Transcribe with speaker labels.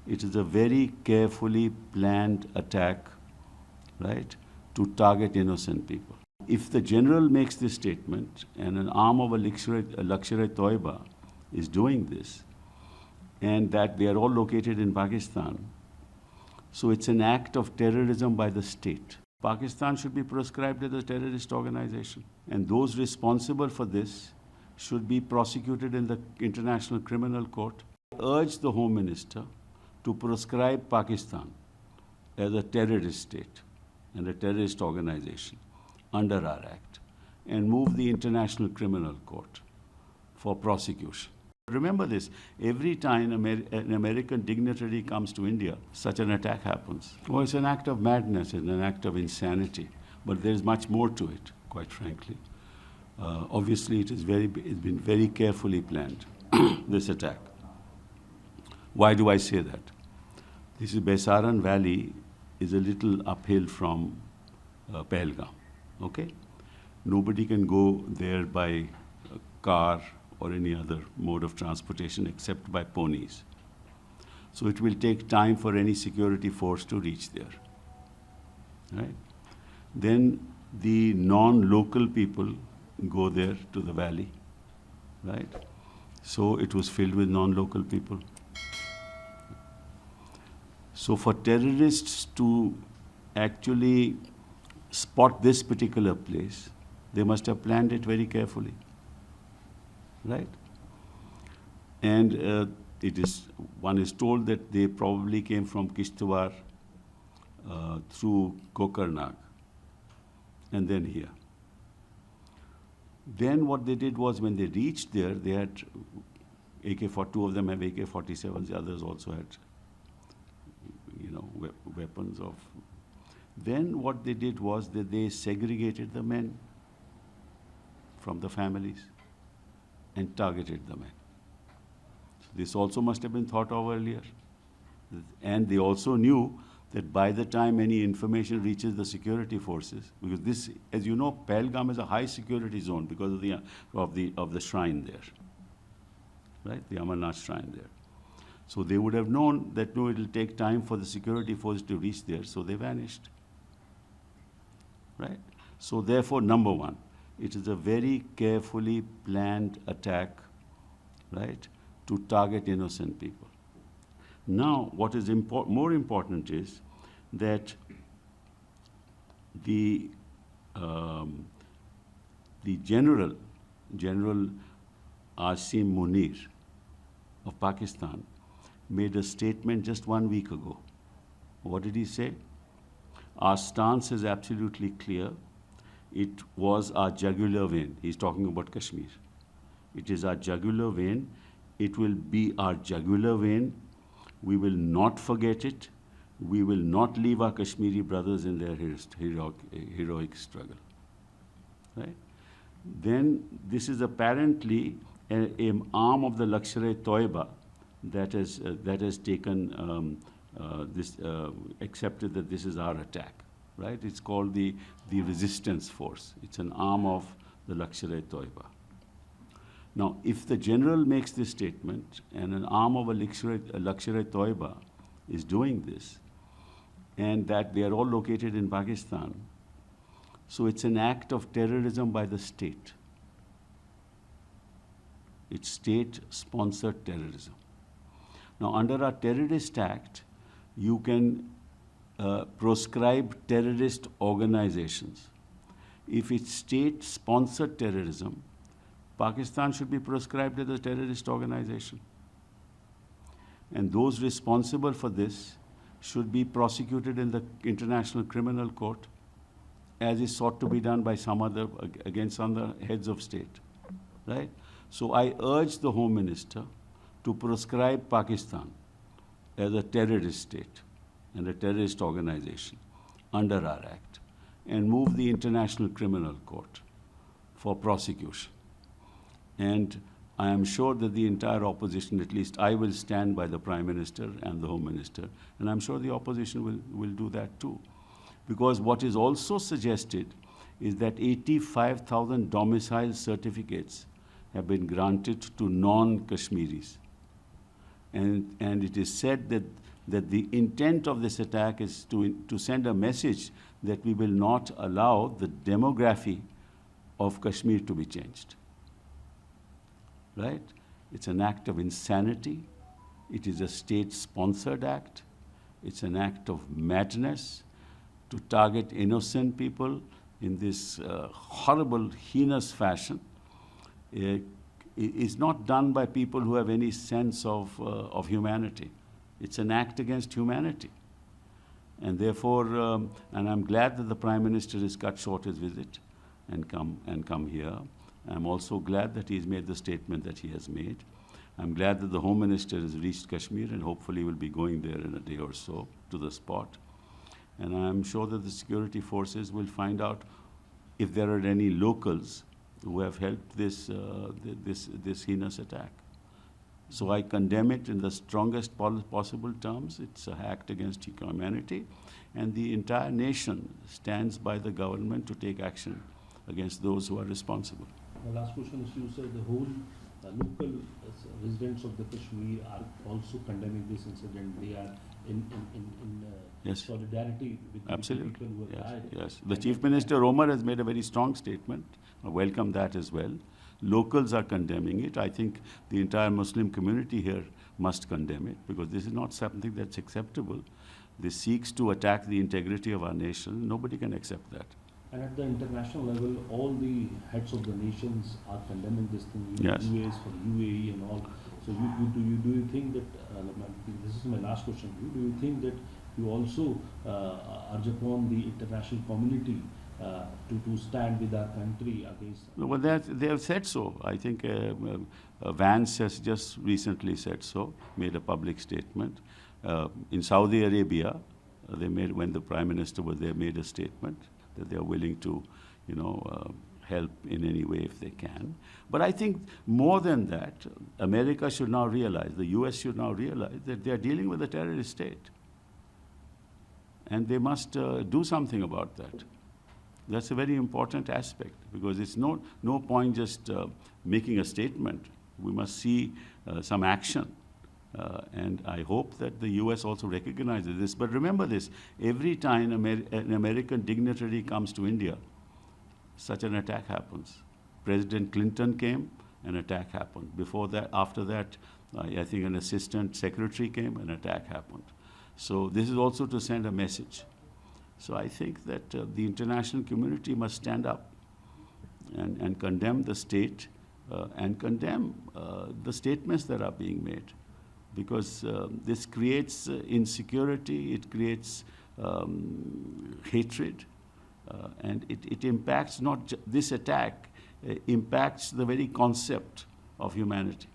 Speaker 1: it is a very carefully planned attack, right, to target innocent people. If the general makes this statement and an arm of a Lashkar-e-Toiba is doing this, and that they are all located in Pakistan, so it's an act of terrorism by the state. Pakistan should be proscribed as a terrorist organization, and those responsible for this should be prosecuted in the International Criminal Court. I urge the Home Minister to proscribe Pakistan as a terrorist state and a terrorist organization under our Act and move the International Criminal Court for prosecution. Remember this, every time an American dignitary comes to India, such an attack happens. Oh, it's an act of madness, it's an act of insanity, but there's much more to it, quite frankly. Obviously, it's been very carefully planned, this attack. Why do I say that? This is Baisaran Valley is a little uphill from Pahalgam, okay? Nobody can go there by car or any other mode of transportation except by ponies. So it will take time for any security force to reach there, right? Then the non-local people go there to the valley, right? So it was filled with non-local people. So for terrorists to actually spot this particular place, they must have planned it very carefully, right? And one is told that they probably came from Kishtwar through Kokarnag and then here. Then what they did was when they reached there, they had two of them have AK-47s, the others also had, you know, weapons of. Then what they did was that they segregated the men from the families and targeted the men. So this also must have been thought of earlier. And they also knew that by the time any information reaches the security forces, because this, as you know, Pahalgam is a high security zone because of the shrine there, right? The Amarnath shrine there. So they would have known that no, it will take time for the security force to reach there, so they vanished, right? So therefore, number one, it is a very carefully planned attack, right, to target innocent people. Now, what is more important is that the General Asim Munir of Pakistan made a statement just 1 week ago. What did he say? Our stance is absolutely clear. It was our jugular vein. He's talking about Kashmir. It is our jugular vein. It will be our jugular vein. We will not forget it. We will not leave our Kashmiri brothers in their heroic struggle, right? Then this is apparently an arm of the Lashkar-e-Toiba that has taken accepted that this is our attack, right? It's called the resistance force. It's an arm of the Lashkar-e-Toiba. Now, if the general makes this statement and an arm of a Lashkar-e-Toiba is doing this, and that they are all located in Pakistan, so it's an act of terrorism by the state. It's state-sponsored terrorism. Now, under our Terrorist Act, you can proscribe terrorist organizations. If it's state-sponsored terrorism, Pakistan should be proscribed as a terrorist organization. And those responsible for this should be prosecuted in the International Criminal Court, as is sought to be done by against other heads of state, right? So I urge the Home Minister to proscribe Pakistan as a terrorist state and a terrorist organization under our Act and move the International Criminal Court for prosecution. And I am sure that the entire opposition, at least I will stand by the Prime Minister and the Home Minister, and I'm sure the opposition will do that too. Because what is also suggested is that 85,000 domicile certificates have been granted to non-Kashmiris. And it is said that that the intent of this attack is to send a message that we will not allow the demography of Kashmir to be changed. Right? It's an act of insanity. It is a state-sponsored act. It's an act of madness to target innocent people in this horrible, heinous fashion. Is not done by people who have any sense of humanity. It's an act against humanity. And therefore, and I'm glad that the Prime Minister has cut short his visit and come here. I'm also glad that he's made the statement that he has made. I'm glad that the Home Minister has reached Kashmir and hopefully will be going there in a day or so to the spot. And I'm sure that the security forces will find out if there are any locals who have helped this heinous attack. So I condemn it in the strongest possible terms. It's an act against humanity, and the entire nation stands by the government to take action against those who are responsible.
Speaker 2: The last question is, you said the whole local residents of the Kashmir are also condemning this incident. They are in
Speaker 1: yes.
Speaker 2: solidarity with
Speaker 1: Absolutely.
Speaker 2: the people who have died.
Speaker 1: Yes. The Chief Minister Omar has made a very strong statement. I welcome that as well. Locals are condemning it. I think the entire Muslim community here must condemn it, because this is not something that's acceptable. This seeks to attack the integrity of our nation. Nobody can accept that.
Speaker 2: And at the international level, all the heads of the nations are condemning this thing.
Speaker 1: Yes.
Speaker 2: UAs for UAE and all. So do you think that, this is my last question to you, do you think that you also urge upon the international community to stand with our country against?
Speaker 1: Well, they have said so. I think Vance has just recently said so, made a public statement. In Saudi Arabia, when the Prime Minister was there, made a statement that they are willing to, help in any way if they can. But I think more than that, America should now realize, the US should now realize that they are dealing with a terrorist state. And they must do something about that. That's a very important aspect, because it's no point just making a statement. We must see some action. And I hope that the US also recognizes this. But remember this, every time an American dignitary comes to India, such an attack happens. President Clinton came, an attack happened. Before that, after that, I think an assistant secretary came, an attack happened. So this is also to send a message. So I think that the international community must stand up and condemn the state and condemn the statements that are being made. Because this creates insecurity, it creates hatred, and it impacts this attack impacts the very concept of humanity.